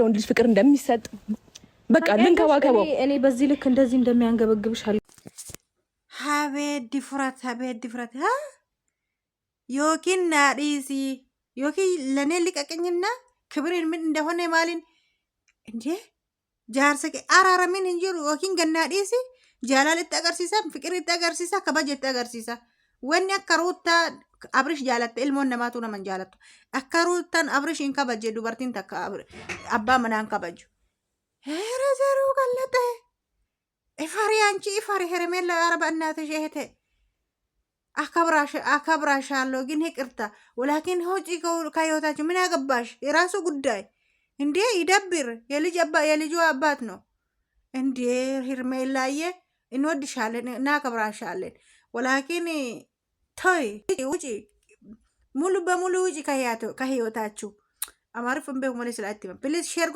ለወንድ ልጅ ፍቅር እንደሚሰጥ በቃ ልንከባከበው። እኔ በዚህ ልክ እንደዚህ እንደሚያንገበግብሻል። ሀቤት ድፍረት ዮኪን ናዲሲ ዮኪ ለኔ ሊቀቅኝና ክብሬን ምን እንደሆነ ማልን እንዴ ጃርሰከ አራራሚን እንጀሩ ዮኪን ገናዲሲ ጃላል ተቀርሲሳ ፍቅር ተቀርሲሳ ከበጀ ተቀርሲሳ ወን ያከሩታ አብርሽ ጃላተ ilmoon namaatu naman jaalattu akkaruutan abrishin kabaje dubartiin takka abbaa manaan kabaju herezeru gallate ifari anchi ifari heremella araba እናትሽ እህቴ አከብራሻለሁ ግን ይቅርታ ወላኪን ሆጪ ከህይወታችሁ ምን ያገባሽ የራሱ ጉዳይ እንዴ ይደብር የልጁ አባት ነው እንዴ ሄርሜላዬ እንወድሻለን እናከብራሻለን ወላኪን ቶይ ውጪ ሙሉ በሙሉ ውጪ ከህይወታችሁ አማርፍም በመሆነ ስላትም ፕሊዝ ሼር